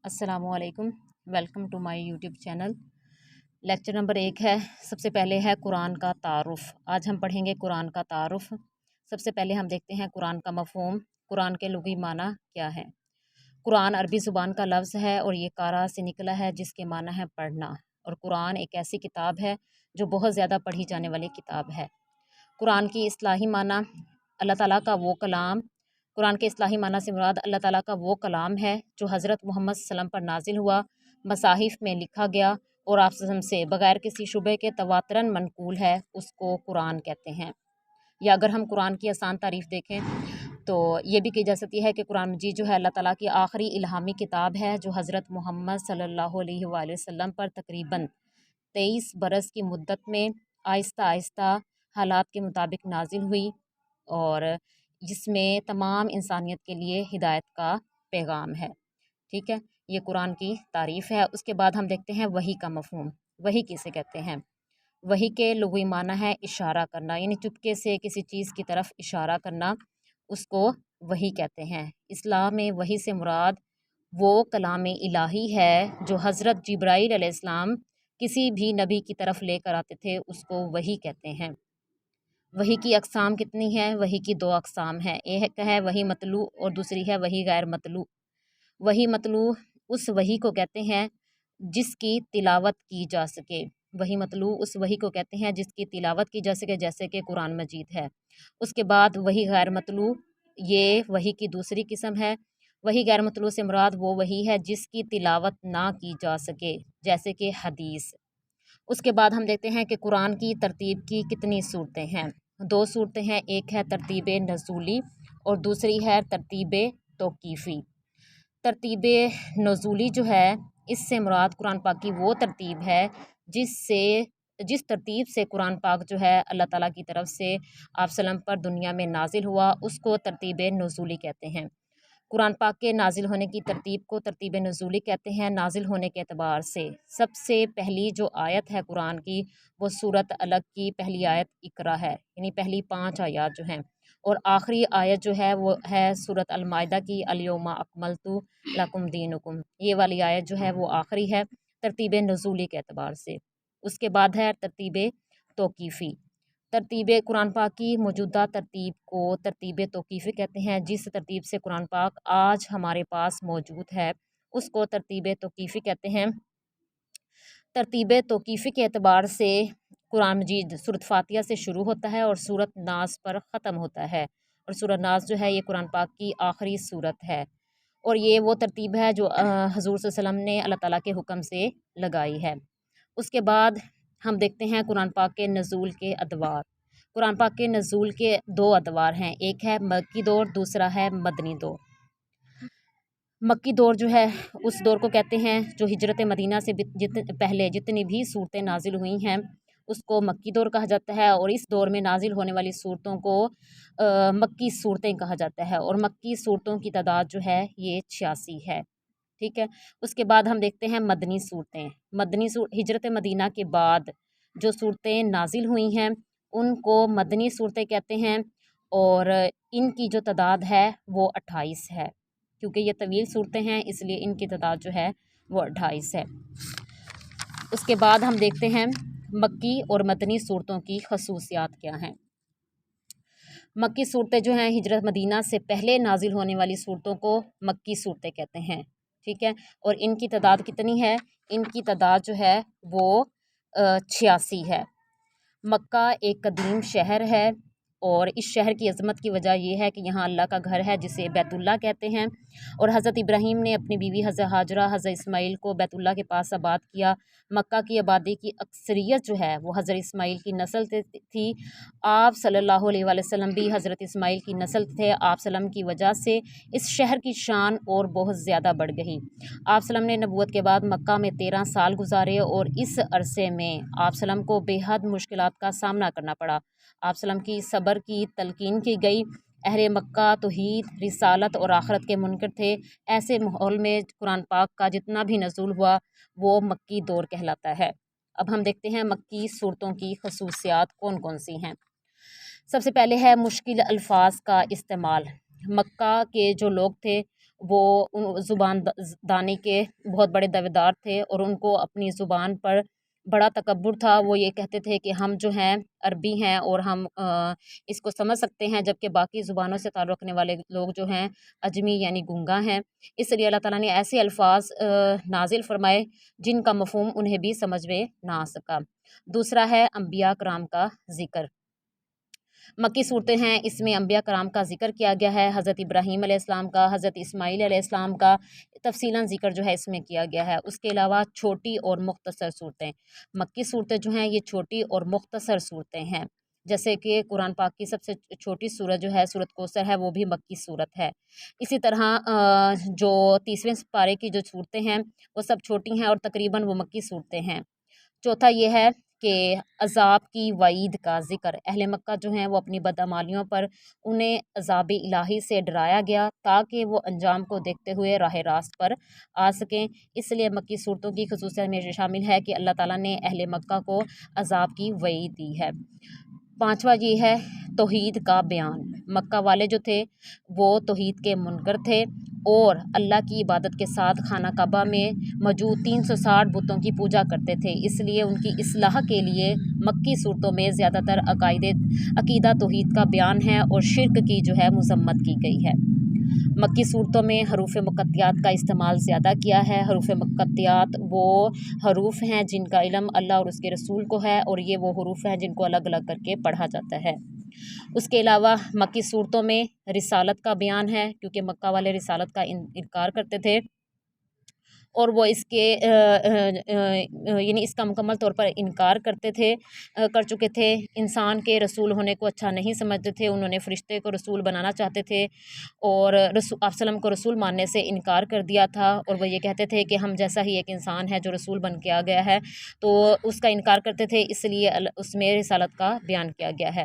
अस्सलाम वालेकुम। Welcome to my YouTube channel. Lecture number 1 है। सबसे पहले है कुरान का तारुफ़। आज हम पढ़ेंगे कुरान का तारुफ़। सबसे पहले हम देखते हैं कुरान का मफ़हूम, कुरान के लुग़वी माना क्या है। कुरान अरबी ज़ुबान का लफ्ज़ है और ये कारा से निकला है जिसके माना है पढ़ना। और कुरान एक ऐसी किताब है जो बहुत ज़्यादा पढ़ी जाने वाली किताब है। कुरान की इस्लाही माना अल्लाह ताला का वो कलाम। कुरान के इस्लाही माना से मुराद अल्लाह ताला का वो कलाम है जो हज़रत मोहम्मद सल्लम पर नाजिल हुआ, मसाहिफ़ में लिखा गया और आप से बग़ैर किसी शुबे के तवातरन मनकूल है, उसको कुरान कहते हैं। या अगर हम कुरान की आसान तारीफ़ देखें तो ये भी की जा सकती है कि कुरान मजीद जो है अल्लाह ताला की आखिरी इल्हामी किताब है जो हज़रत मोहम्मद सल्लल्लाहु अलैहि वसल्लम पर तकरीबन 23 बरस की मुद्दत में आहिस्ता आहिस्ता हालात के मुताबिक नाजिल हुई और जिसमें तमाम इंसानियत के लिए हिदायत का पैगाम है। ठीक है, ये कुरान की तारीफ़ है। उसके बाद हम देखते हैं वही का मफ़हूम। वही किसे कहते हैं। वही के लुग़वी माना है इशारा करना, यानी चुपके से किसी चीज़ की तरफ इशारा करना, उसको वही कहते हैं। इस्लाम में वही से मुराद वो कलाम इलाही है जो हज़रत जिब्राईल अलैहिस्सलाम किसी भी नबी की तरफ लेकर आते थे, उसको वही कहते हैं। वही की अक़साम कितनी है। वही की 2 अक़साम हैं। एक है वही मतलू और दूसरी है वही गैर मतलू। वही मतलू उस वही को कहते हैं जिसकी तिलावत की जा सके। वही मतलू उस वही को कहते हैं जिसकी तिलावत की जा सके, जैसे कि कुरान मजीद है। उसके बाद वही गैर मतलू, ये वही की दूसरी किस्म है। वही गैर मतलू से मुराद वो वही है जिसकी तिलावत ना की जा सके, जैसे कि हदीस। उसके बाद हम देखते हैं कि कुरान की तरतीब की कितनी सूरतें हैं। 2 सूरतें हैं, एक है तरतीब नज़ूली और दूसरी है तरतीब तौक़ीफ़ी। तरतीब नज़ूली जो है, इससे मुराद कुरान पाक की वो तरतीब है जिस तरतीब से कुरान पाक जो है अल्लाह ताला की तरफ से आप सल्लम पर दुनिया में नाजिल हुआ, उसको तरतीब नज़ूली कहते हैं। कुरान पाक के नाजिल होने की तरतीब को तरतीब नज़ूली कहते हैं। नाजिल होने के एतबार से सबसे पहली जो आयत है कुरान की, वो सूरत अलग की पहली आयत इकरा है, यानी पहली 5 आयत जो हैं। और आखिरी आयत जो है वो है सूरत अल माइदा की अल-यौमा अकमलतु लकुम दीनुकुम। ये वाली आयत जो है वो आखिरी है तरतीब नज़ूली के एतबार से। उसके बाद है तरतीब तौक़ीफ़ी। तरतीब कुरान पाक की मौजूदा तरतीब को तरतीब तौक़ीफ़ी कहते हैं। जिस तरतीब से कुरान पाक आज हमारे पास मौजूद है, उसको तरतीब तौक़ीफ़ी कहते हैं। तरतीब तौक़ीफ़ी के एतबार से कुरान मजीद सूरत फ़ातिहा से शुरू होता है और सूरत नास पर ख़त्म होता है। और सूरत नास जो है ये कुरान पाक की आखिरी सूरत है और ये वो तरतीब है जो हज़ूर सल्लल्लाहु अलैहि वसल्लम ने अल्लाह ताला के हुक्म से लगाई है। उसके बाद हम देखते हैं कुरान पाक के नज़ूल के अदवार। कुरान पाक के नज़ूल के 2 अदवार हैं, एक है मक्की दौर, दूसरा है मदनी दौर। मक्की दौर जो है उस दौर को कहते हैं जो हिजरत मदीना से पहले जितनी भी सूरतें नाजिल हुई हैं, उसको मक्की दौर कहा जाता है। और इस दौर में नाजिल होने वाली सूरतों को मक्की सूरतें कहा जाता है और मक्की सूरतों की तादाद जो है ये 86 है। ठीक है। उसके बाद हम देखते हैं मदनी सूरतें। हिजरत मदीना के बाद जो सूरतें नाजिल हुई हैं उनको मदनी सूरतें कहते हैं और इनकी जो तादाद है वो 28 है। क्योंकि ये तवील सूरतें हैं इसलिए इनकी तादाद जो है वो 28 है। उसके बाद हम देखते हैं मक्की और मदनी सूरतों की खसूसियात क्या हैं। मक्की सूरतें जो हैं हिजरत मदीना से पहले नाजिल होने वाली सूरतों को मक्की सूरतें कहते हैं। ठीक है। और इनकी तादाद कितनी है, इनकी तादाद जो है वो 86 है। मक्का एक कदीम शहर है और इस शहर की अज़मत की वजह यह है कि यहाँ अल्लाह का घर है जिसे बैतुल्लाह कहते हैं। और हज़रत इब्राहीम ने अपनी बीवी हज़रत हाजरा हज़रत इस्माईल को बैतुल्लाह के पास आबाद किया। मक्का की आबादी की अक्सरियत जो है वो हज़रत इस्माईल की नस्ल से थी। आप सल्लल्लाहु अलैहि वसल्लम भी हज़रत इस्माईल की नस्ल थे। आप सल्लम की वजह से इस शहर की शान और बहुत ज़्यादा बढ़ गई। आप सल्लम ने नबूवत के बाद मक्का में 13 साल गुजारे और इस अरसे में आप सल्लम को बेहद मुश्किलात का सामना करना पड़ा। आप सल्लम की सब्र की तलकीन की गई। अहले मक्का तौहीद, रिसालत और आखरत के मुनकर थे। ऐसे माहौल में कुरान पाक का जितना भी नज़ूल हुआ वो मक्की दौर कहलाता है। अब हम देखते हैं मक्की सूरतों की खसूसियात कौन कौन सी हैं। सबसे पहले है मुश्किल अल्फाज का इस्तेमाल। मक्का के जो लोग थे वो ज़ुबान दानी के बहुत बड़े दावेदार थे और उनको अपनी ज़ुबान पर बड़ा तकब्बुर था। वो ये कहते थे कि हम जो हैं अरबी हैं और हम इसको समझ सकते हैं, जबकि बाकी ज़ुबानों से ताल्लुक़ रखने वाले लोग जो हैं अजमी यानी गूंगा हैं। इसलिए अल्लाह ताला ने ऐसे अल्फाज नाजिल फरमाए जिनका मफ़हूम उन्हें भी समझ में ना आ सका। दूसरा है अम्बिया कराम का ज़िक्र। मक्की सूरतें हैं, इसमें अम्बिया कराम का ज़िक्र किया गया है, हज़रत इब्राहीम अलैहिस्सलाम का, हज़रत इस्माईल अलैहिस्सलाम का तफ़सीलन ज़िक्र जो है इसमें किया गया है। उसके अलावा छोटी और मुख्तसर सूरतें, मक्की सूरतें जो हैं ये छोटी और मुख्तसर सूरतें हैं। जैसे कि कुरान पाक की सबसे छोटी सूरत जो है सूरत कौसर है, वो भी मक्की सूरत है। इसी तरह जो 30वें पारे की जो सूरतें हैं वो सब छोटी हैं और तकरीबन वो मक्की सूरतें हैं। चौथा ये है कि अज़ाब की वईद का ज़िक्र, अहले मक्का जो हैं वो अपनी बदअमालियों पर उन्हें अज़ाब इलाही से डराया गया ताकि वो अंजाम को देखते हुए राह रास्त पर आ सकें। इसलिए मक्की सूरतों की खसूसियत में शामिल है कि अल्लाह ताला ने अहले मक्का को अज़ाब की वईद दी है। पाँचवा ये है तौहीद का बयान। मक्का वाले जो थे वो तौहीद के मुनकर थे और अल्लाह की इबादत के साथ खाना काबा में मौजूद 360 बुतों की पूजा करते थे। इसलिए उनकी इस्लाह के लिए मक्की सूरतों में ज़्यादातर अकीदा तौहीद का बयान है और शिर्क की जो है मज़म्मत की गई है। मक्की सूरतों में हरूफ मुक़त्तियात का इस्तेमाल ज़्यादा किया है। हरूफ मुक़त्तियात वो हरूफ हैं जिनका इल्म अल्लाह और उसके रसूल को है और ये वो हरूफ हैं जिनको अलग अलग करके पढ़ा जाता है। उसके अलावा मक्की सूरतों में रिसालत का बयान है, क्योंकि मक्का वाले रिसालत का इनकार करते थे और वो इसके यानी इसका मुकम्मल तौर पर इनकार कर चुके थे। इंसान के रसूल होने को अच्छा नहीं समझते थे, उन्होंने फ़रिश्ते को रसूल बनाना चाहते थे और आप सल्लम को रसूल मानने से इनकार कर दिया था और वो ये कहते थे कि हम जैसा ही एक इंसान है जो रसूल बन के आ गया है, तो उसका इनकार करते थे, इसलिए उसमें रिसालत का बयान किया गया है।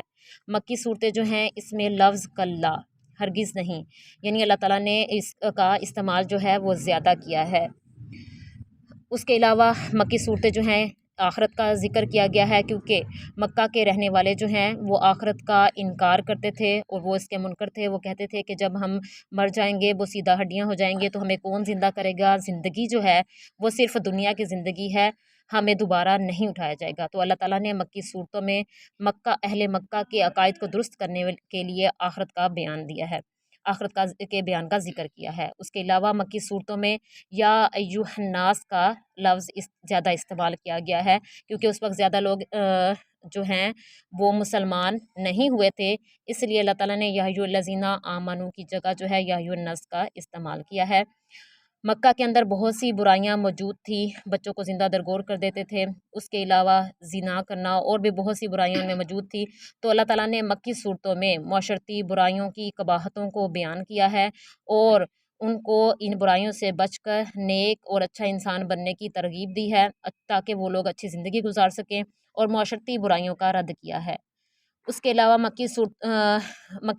मक्की सूरतें जो हैं इसमें लफ्ज़ कल्ला, हरगिज़ नहीं, यानी अल्लाह ताला ने इसका इस्तेमाल जो है वो ज़्यादा किया है। उसके अलावा मक्की सूरतें जो हैं आखिरत का ज़िक्र किया गया है, क्योंकि मक्का के रहने वाले जो हैं वो आखिरत का इनकार करते थे और वो इसके मुनकर थे। वो कहते थे कि जब हम मर जाएंगे, वो सीधा हड्डियाँ हो जाएंगे, तो हमें कौन ज़िंदा करेगा। ज़िंदगी जो है वो सिर्फ़ दुनिया की ज़िंदगी है, हमें दोबारा नहीं उठाया जाएगा। तो अल्लाह ताला ने मक्की सूरतों में अहले मक्का के अकायद को दुरुस्त करने के लिए आखिरत का बयान दिया है, आखिरत का के बयान का ज़िक्र किया है। उसके अलावा मक्की सूरतों में या अय्युहन्नास का लफ्ज़ ज़्यादा इस्तेमाल किया गया है, क्योंकि उस वक्त ज़्यादा लोग जो हैं वो मुसलमान नहीं हुए थे, इसलिए अल्लाह ताला ने या अय्युहल्लज़ीना आमनू की जगह जो है या अय्युहन्नास का इस्तेमाल किया है। मक्का के अंदर बहुत सी बुराइयां मौजूद थी, बच्चों को ज़िंदा दरगोर कर देते थे, उसके अलावा ज़िना करना और भी बहुत सी बुराइयां उनमें मौजूद थी। तो अल्लाह ताला ने मक्की सूरतों में माशरती बुराइयों की कबाहतों को बयान किया है और उनको इन बुराइयों से बचकर नेक और अच्छा इंसान बनने की तरगीब दी है, ताकि वो लोग अच्छी ज़िंदगी गुजार सकें, और माशरती बुराइयों का रद्द किया है। उसके अलावा मक्की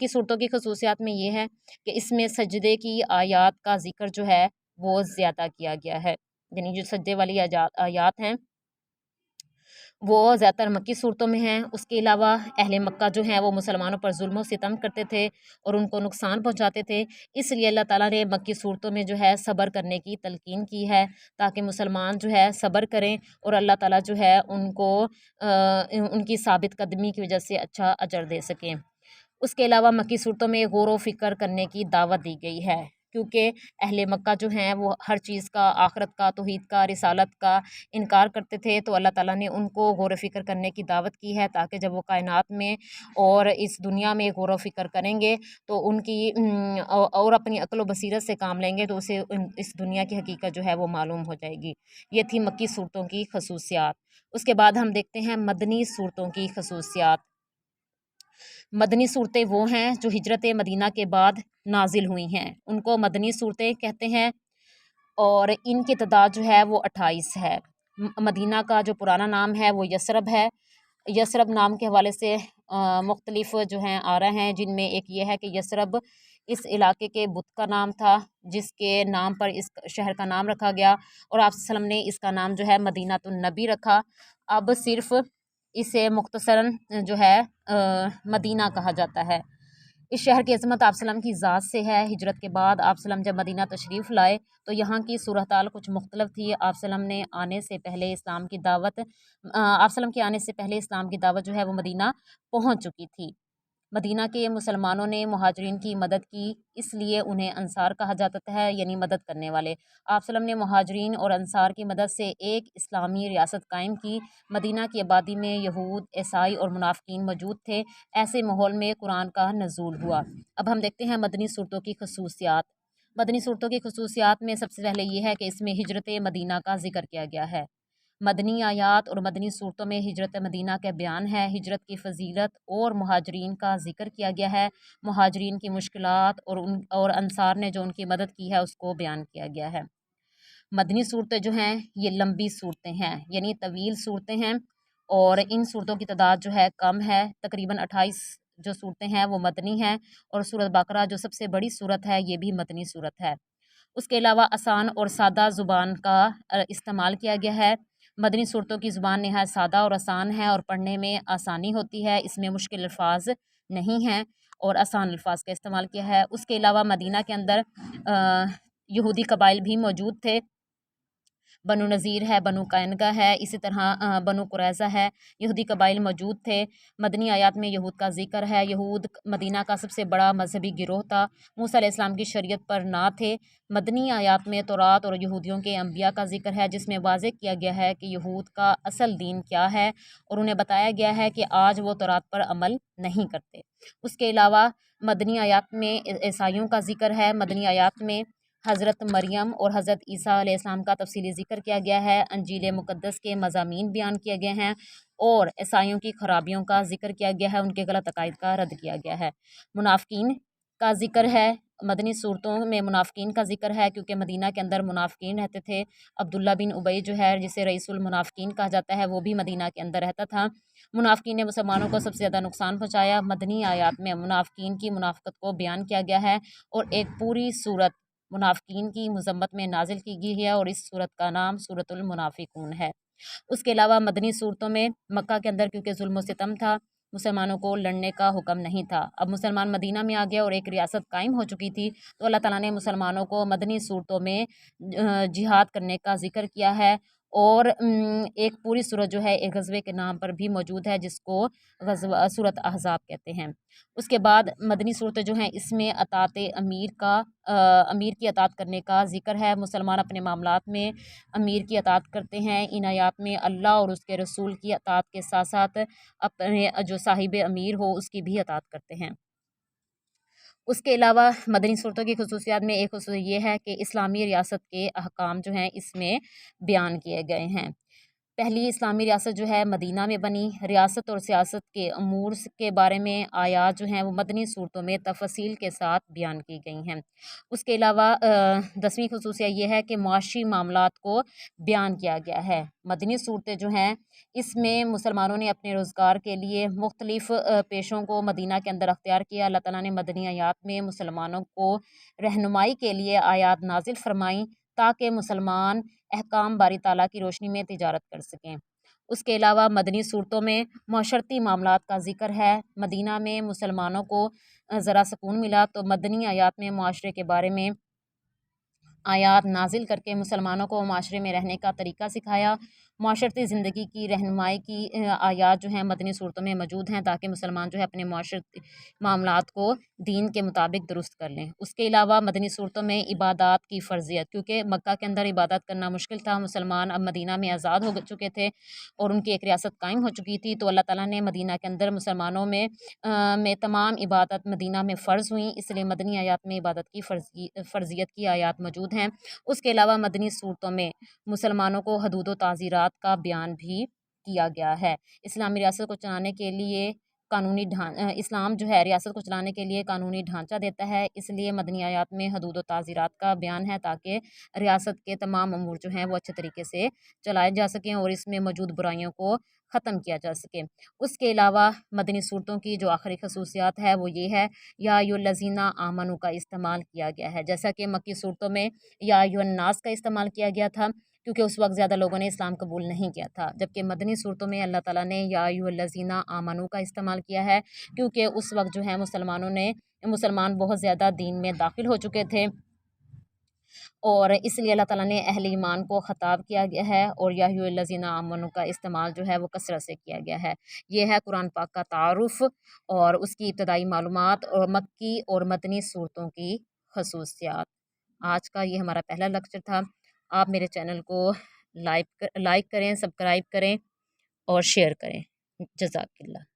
सूरतों की खसूसियात में ये है कि इसमें सजदे की आयात का ज़िक्र जो है वो ज़्यादा किया गया है, यानी जो सजदे वाली आयात हैं वो ज़्यादातर मक्की सूरतों में हैं। उसके अलावा अहले मक्का जो हैं वो मुसलमानों पर ज़ुल्म व सितम करते थे और उनको नुकसान पहुँचाते थे, इसलिए अल्लाह ताला ने मक्की सूरतों में जो है सब्र करने की तलकीन की है, ताकि मुसलमान जो है सब्र करें और अल्लाह ताला जो है उनको उनकी साबित कदमी की वजह से अच्छा अजर दे सकें। उसके अलावा मक्की सूरतों में गौर व फ़िक्र करने की दावत दी गई है, क्योंकि अहले मक्का जो हैं वो हर चीज़ का, आखिरत का, तौहीद का, रिसालत का इनकार करते थे। तो अल्लाह ताला ने उनको गौर व फ़िक्र करने की दावत की है, ताकि जब वो कायनात में और इस दुनिया में गौर व फ़िक्र करेंगे तो उनकी और अपनी अक्ल व बसीरत से काम लेंगे तो उसे इस दुनिया की हकीकत जो है वो मालूम हो जाएगी। ये थी मक्की सूरतों की खसूसियात। उसके बाद हम देखते हैं मदनी सूरतों की खसूसियात। मदनी सूरतें वो हैं जो हिजरत मदीना के बाद नाजिल हुई हैं, उनको मदनी सूरतें कहते हैं और इनकी तादाद जो है वो 28 है। मदीना का जो पुराना नाम है वो यसरब है। यसरब नाम के हवाले से मुख्तलिफ जो हैं आ रहे हैं, जिनमें एक ये है कि यसरब इस इलाके के बुत का नाम था, जिसके नाम पर इस शहर का नाम रखा गया और आप सल्लम ने इसका नाम जो है मदीनातुन नबी रखा। अब सिर्फ़ इसे मुख्तसरन जो है मदीना कहा जाता है। इस शहर की अज़मत आप सल्लम की ज़ात से है। हिजरत के बाद आप सल्लम जब मदीना तशरीफ़ लाए तो यहाँ की सूरत हाल कुछ मुख्तलिफ थी। आप सल्लम ने आने से पहले इस्लाम की दावत आप सल्लम के आने से पहले इस्लाम की दावत जो है वो मदीना पहुँच चुकी थी। मदीना के मुसलमानों ने मुहाजिरीन की मदद की, इसलिए उन्हें अंसार कहा जाता है, यानी मदद करने वाले। आप सल्लम ने मुहाजिरीन और अंसार की मदद से एक इस्लामी रियासत कायम की। मदीना की आबादी में यहूद, ईसाई और मुनाफिकीन मौजूद थे। ऐसे माहौल में कुरान का नज़ूल हुआ। अब हम देखते हैं मदनी सूरतों की खसूसियात। मदनी सूरतों की खसूसियात में सबसे पहले ये है कि इसमें हिजरत मदीना का जिक्र किया गया है। मदनी आयात और मदनी सूरतों में हिजरत मदीना का बयान है। हिजरत की फ़जीलत और मुहाजिरीन का जिक्र किया गया है। मुहाजिरीन की मुश्किलात और अंसार ने जो उनकी मदद की है उसको बयान किया गया है। मदनी सूरतें जो हैं ये लंबी सूरतें हैं, यानी तवील सूरतें हैं, और इन सूरतों की तादाद जो है कम है। तकरीबन 28 जो सूरतें हैं वो मदनी हैं, और सूरत बकरा जो सबसे बड़ी सूरत है ये भी मदनी सूरत है। उसके अलावा आसान और सादा ज़ुबान का इस्तेमाल किया गया है। मदनी सूरतों की ज़ुबान नहायत सादा और आसान है और पढ़ने में आसानी होती है। इसमें मुश्किल अल्फाज नहीं हैं और आसान अल्फाज का इस्तेमाल किया है। उसके अलावा मदीना के अंदर यहूदी कबाइल भी मौजूद थे। बनु नज़ीर है, बनु कैनका है, इसी तरह बनु कुरैज़ा है। यहूदी कबाइल मौजूद थे। मदनी आयात में यहूद का ज़िक्र है। यहूद मदीना का सबसे बड़ा मजहबी गिरोह था। मूसा अलैहिस्सलाम की शरीयत पर ना थे। मदनी आयात में तौरात और यहूदियों के अंबिया का ज़िक्र है, जिसमें वाज़ेह किया गया है कि यहूद का असल दीन क्या है, और उन्हें बताया गया है कि आज वो तौरात पर अमल नहीं करते। उसके अलावा मदनी आयात में ईसाइयों का ज़िक्र है। मदनी आयात में हज़रत मरियम और हज़रत ईसा अलैहिस्सलाम का तफसीली ज़िक्र किया गया है। अंजील मुक़द्दस के मज़ामीन बयान किए गए हैं और ईसाइयों की खराबियों का ज़िक्र किया गया है, उनके गलत अकायद का रद्द किया गया है। मुनाफ़िकीन का ज़िक्र है। मदनी सूरतों में मुनाफ़िकीन का ज़िक्र है, क्योंकि मदीना के अंदर मुनाफ़िकीन रहते थे। अब्दुल्ला बिन उबई जो है, जिसे रईसुल मुनाफ़िकीन कहा जाता है, वो भी मदीना के अंदर रहता था। मुनाफ़िकीन ने मुसलमानों को सबसे ज़्यादा नुकसान पहुँचाया। मदनी आयात में मुनाफ़िकीन की मुनाफ़िकत को बयान किया गया है और एक पूरी सूरत मुनाफ़िकीन की मज़म्मत में नाजिल की गई है, और इस सूरत का नाम सूरतुल मुनाफ़िकून है। उसके अलावा मदनी सूरतों में मक्का के अंदर क्योंकि ज़ुल्म व सितम था, मुसलमानों को लड़ने का हुक्म नहीं था। अब मुसलमान मदीना में आ गया और एक रियासत कायम हो चुकी थी, तो अल्लाह ताला ने मुसलमानों को मदनी सूरतों में जिहाद करने का ज़िक्र किया है। और एक पूरी सूरत जो है एक ग़ज़वे के नाम पर भी मौजूद है, जिसको ग़ज़वा सूरत अहज़ाब कहते हैं। उसके बाद मदनी सूरतें जो हैं इसमें अतात अमीर की अतात करने का ज़िक्र है। मुसलमान अपने मामलात में अमीर की अतात करते हैं। इन आयात में अल्लाह और उसके रसूल की अतात के साथ साथ अपने जो साहिब अमीर हो उसकी भी अतात करते हैं। उसके अलावा मदनी सूरतों की खसूसियात में एक खसूसियत ये है कि इस्लामी रियासत के अहकाम जो हैं इसमें बयान किए गए हैं। पहली इस्लामी रियासत जो है मदीना में बनी। रियासत और सियासत के अमूर के बारे में आयात जो हैं वो मदनी सूरतों में तफसील के साथ बयान की गई हैं। उसके अलावा 10वीं खसूसियत ये है कि मुआशी मामलात को बयान किया गया है। मदनी सूरतें जो हैं इसमें मुसलमानों ने अपने रोज़गार के लिए मुख्तलिफ़ पेशों को मदीना के अंदर अख्तियार किया। अल्लाह ताला ने मदनी आयात में मुसलमानों को रहनुमाई के लिए आयात नाजिल फरमाई, ताकि मुसलमान अहकाम बारी ताला की रोशनी में तिजारत कर सकें। उसके अलावा मदनी सूरतों में माशरती मामलात का ज़िक्र है। मदीना में मुसलमानों को ज़रा सुकून मिला, तो मदनी आयात में मुआशरे के बारे में आयात नाजिल करके मुसलमानों को माशरे में रहने का तरीका सिखाया। माशरती ज़िंदगी की रहनुमाई की आयात जो हैं मदनी सूरतों में मौजूद हैं, ताकि मुसलमान जो है अपने माशरती मामलात को दीन के मुताबिक दुरुस्त कर लें। उसके अलावा मदनी सूरतों में इबादत की फ़र्ज़ियत, क्योंकि मक्का के अंदर इबादत करना मुश्किल था, मुसलमान अब मदीना में आज़ाद हो चुके थे और उनकी एक रियासत कायम हो चुकी थी, तो अल्लाह ताला ने मदीना के अंदर मुसलमानों में तमाम इबादत मदीना में फ़र्ज़ हुई, इसलिए मदनी आयात में इबादत की फ़र्ज़ियत की आयात मौजूद हैं। उसके अलावा मदनी सूरतों में मुसलमानों को हदूद व ताज़ीरात का बयान भी किया गया है। इस्लामी रियासत को चलाने के लिए इस्लाम जो है रियासत को चलाने के लिए कानूनी ढांचा देता है, इसलिए मदनी आयात में हदूद व ताज़ीरात का बयान है, ताकि रियासत के तमाम अमूर जो हैं वो अच्छे तरीके से चलाए जा सकें और इसमें मौजूद बुराइयों को ख़त्म किया जा सके। उसके अलावा मदनी सूरतों की जो आखिरी खसूसियात है वो ये है, या अय्युहल्लज़ीना आमनू का इस्तेमाल किया गया है। जैसा कि मक्की सूरतों में या अय्युहन्नास का इस्तेमाल किया गया था, क्योंकि उस वक्त ज़्यादा लोगों ने इस्लाम कबूल नहीं किया था, जबकि मदनी सूरतों में अल्लाह ताला ने या अय्युहल्लज़ीना आमनू का इस्तेमाल किया है, क्योंकि उस वक्त जो है मुसलमान बहुत ज़्यादा दीन में दाखिल हो चुके थे, और इसलिए अल्लाह ताला ने अहले ईमान को ख़िताब किया गया है, और या अय्युहल्लज़ीना आमनू का इस्तेमाल जो है वो कसरत से किया गया है। ये है कुरान पाक का तारुफ़ और उसकी इब्तदाई मालूमात और मक्की और मदनी सूरतों की खसूसियात। आज का ये हमारा पहला लेक्चर था। आप मेरे चैनल को लाइक करें, सब्सक्राइब करें और शेयर करें। जज़ाकल्लाह।